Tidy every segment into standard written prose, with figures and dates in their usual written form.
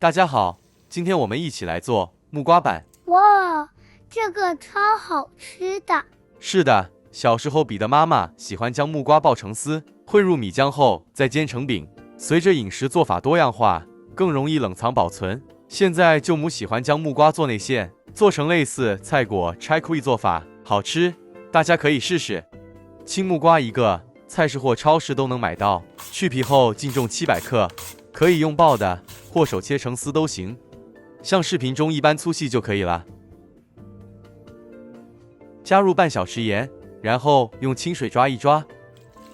大家好，今天我们一起来做木瓜板。哇，这个超好吃的！是的，小时候彼得妈妈喜欢将木瓜爆成丝，汇入米浆后再煎成饼。随着饮食做法多样化，更容易冷藏保存。现在舅母喜欢将木瓜做内馅，做成类似菜果拆库做法，好吃，大家可以试试。青木瓜1个，菜市或超市都能买到，去皮后净重700克，可以用爆的或手切成丝都行，像视频中一般粗细就可以了。加入半小匙盐，然后用清水抓一抓。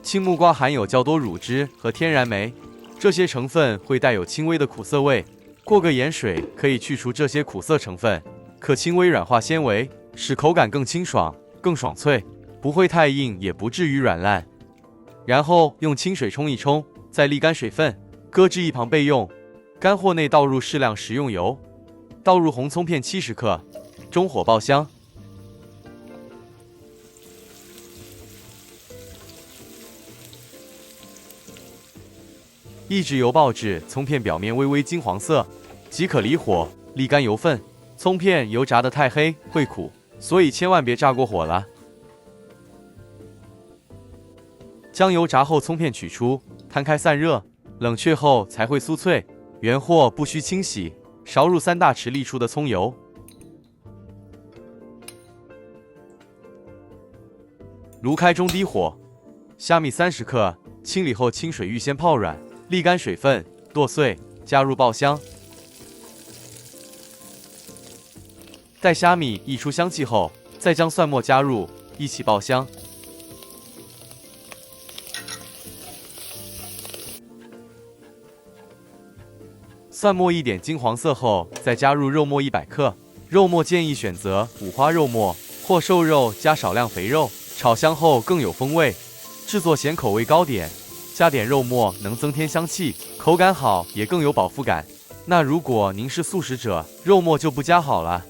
青木瓜含有较多乳汁和天然酶，这些成分会带有轻微的苦涩味，过个盐水可以去除这些苦涩成分，可轻微软化纤维，使口感更清爽、更爽脆，不会太硬，也不至于软烂。然后用清水冲一冲，再沥干水分，搁置一旁备用。干货内倒入适量食用油，倒入红葱片70克，中火爆香。一直油爆至葱片表面微微金黄色，即可离火，沥干油分。葱片油炸得太黑会苦，所以千万别炸过火了。将油炸后葱片取出，摊开散热，冷却后才会酥脆。原货不需清洗，勺入3大匙沥出的葱油。炉开中低火，虾米30克，清理后清水预先泡软，沥干水分，剁碎，加入爆香。待虾米溢出香气后，再将蒜末加入，一起爆香。蒜末一点金黄色后，再加入肉末100克。肉末建议选择五花肉末或瘦肉加少量肥肉，炒香后更有风味。制作咸口味高点，加点肉末能增添香气，口感好也更有饱腹感。那如果您是素食者，肉末就不加好了。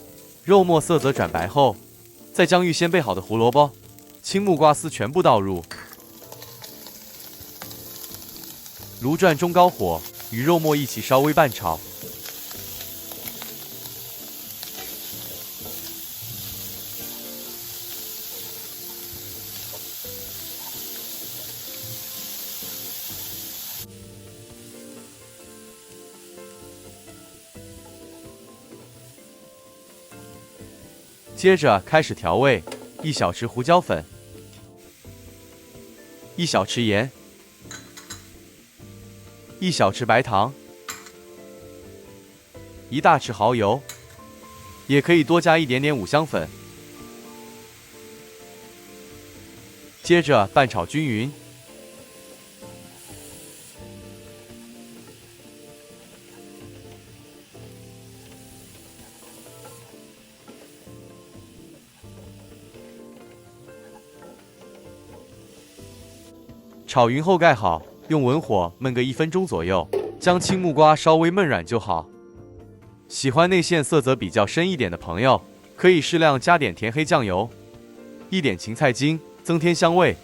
肉末色泽转白后，再将预先备好的胡萝卜、青木瓜丝全部倒入，炉转中高火，与肉末一起稍微拌炒。接着开始调味，1小匙胡椒粉，1小匙盐，1小匙白糖，1大匙蚝油，也可以多加一点点五香粉。接着拌炒均匀。炒匀后盖好，用文火焖个1分钟左右，将青木瓜稍微焖软就好。喜欢内馅色泽比较深一点的朋友，可以适量加点甜黑酱油，一点芹菜精，增添香味。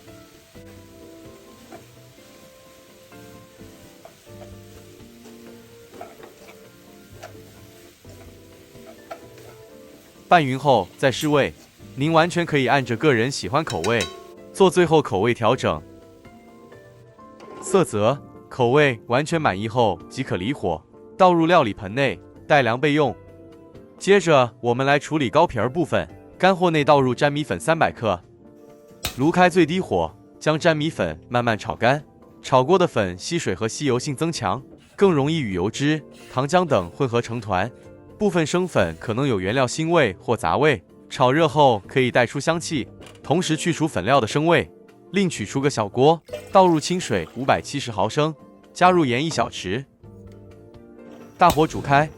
拌匀后再试味，您完全可以按着个人喜欢口味做最后口味调整。色泽、口味完全满意后即可离火，倒入料理盆内，待凉备用。接着我们来处理糕皮儿部分，干货内倒入粘米粉300克，炉开最低火，将粘米粉慢慢炒干。炒过的粉吸水和吸油性增强，更容易与油脂、糖浆等混合成团。部分生粉可能有原料腥味或杂味，炒热后可以带出香气，同时去除粉料的生味。另取出个小锅，倒入清水570毫升，加入盐1小匙，大火煮开，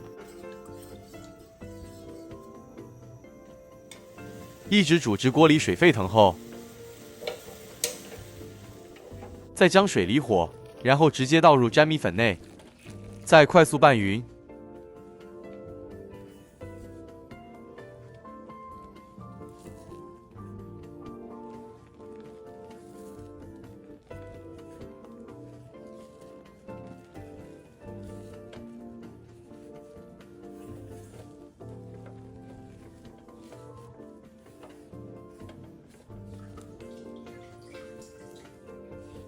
一直煮至锅里水沸腾后，再将水离火，然后直接倒入粘米粉内，再快速拌匀。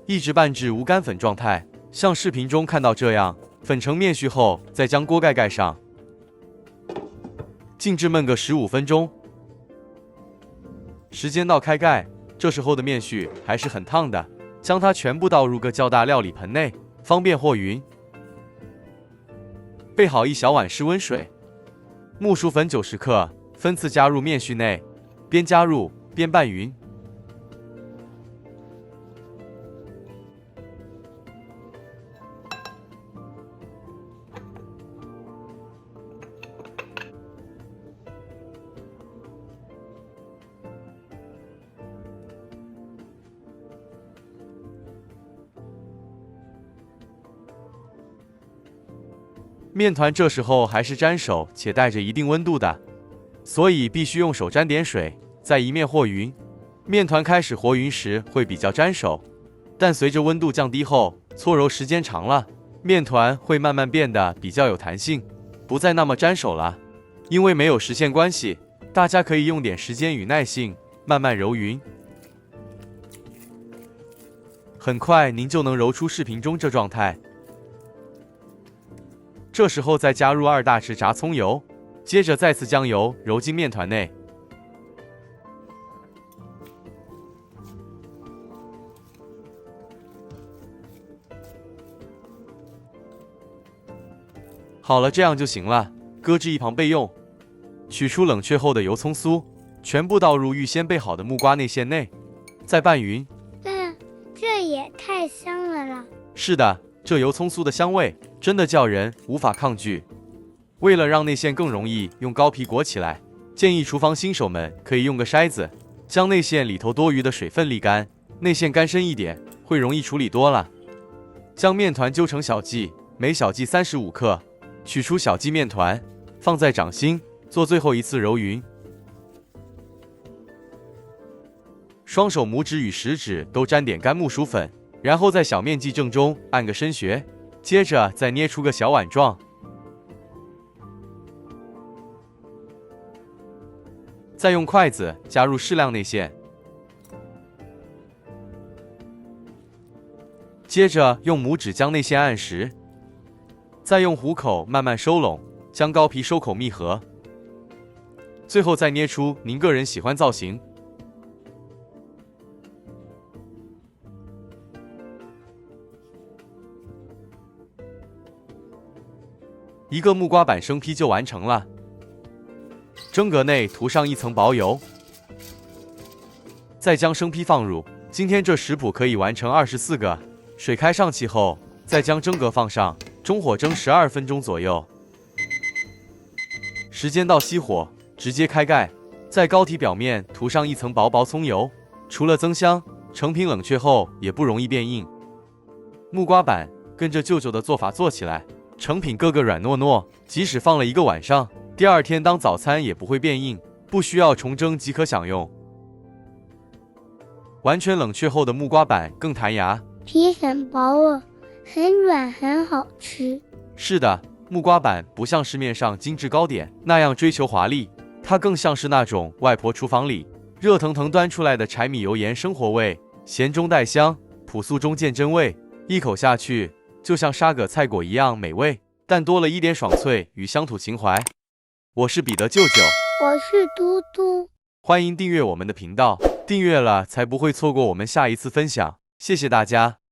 一直拌至无干粉状态，像视频中看到这样。粉成面絮后，再将锅盖盖上，静置焖个15分钟。时间到开盖，这时候的面絮还是很烫的，将它全部倒入个较大料理盆内，方便和匀。备好1小碗室温水，木薯粉90克，分次加入面絮内，边加入边拌匀。面团这时候还是沾手且带着一定温度的，所以必须用手沾点水，再一面和匀。面团开始和匀时会比较沾手，但随着温度降低后，搓揉时间长了，面团会慢慢变得比较有弹性，不再那么沾手了。因为没有时限关系，大家可以用点时间与耐性，慢慢揉匀。很快您就能揉出视频中这状态。这时候再加入2大匙炸葱油，接着再次将油揉进面团内。好了，这样就行了，搁置一旁备用。取出冷却后的油葱酥，全部倒入预先备好的木瓜内馅内，再拌匀。这也太香了啦！是的，这油葱酥的香味真的叫人无法抗拒。为了让内馅更容易用膏皮裹起来，建议厨房新手们可以用个筛子，将内馅里头多余的水分沥干，内馅干深一点，会容易处理多了。将面团揪成小剂，每小剂35克，取出小剂面团，放在掌心，做最后一次揉匀。双手拇指与食指都沾点干木薯粉，然后在小面剂正中按个深穴，接着再捏出个小碗状，再用筷子加入适量内馅，接着用拇指将内馅按实，再用虎口慢慢收拢，将膏皮收口密合，最后再捏出您个人喜欢造型。一个木瓜板生坯就完成了。蒸格内涂上一层薄油，再将生坯放入。今天这食谱可以完成24个。水开上气后，再将蒸格放上，中火蒸12分钟左右。时间到熄火，直接开盖，在膏体表面涂上一层薄薄葱油。除了增香，成品冷却后也不容易变硬。木瓜板跟着舅舅的做法做起来，成品个个软糯糯，即使放了1个晚上，第2天当早餐也不会变硬，不需要重蒸即可享用。完全冷却后的木瓜板更弹牙，皮很薄哦，很软，很好吃。是的，木瓜板不像市面上精致糕点那样追求华丽，它更像是那种外婆厨房里热腾腾端出来的柴米油盐生活味，咸中带香，朴素中见真味，一口下去就像沙葛菜果一样美味，但多了一点爽脆与乡土情怀。我是彼得舅舅，我是嘟嘟，欢迎订阅我们的频道，订阅了才不会错过我们下一次分享，谢谢大家。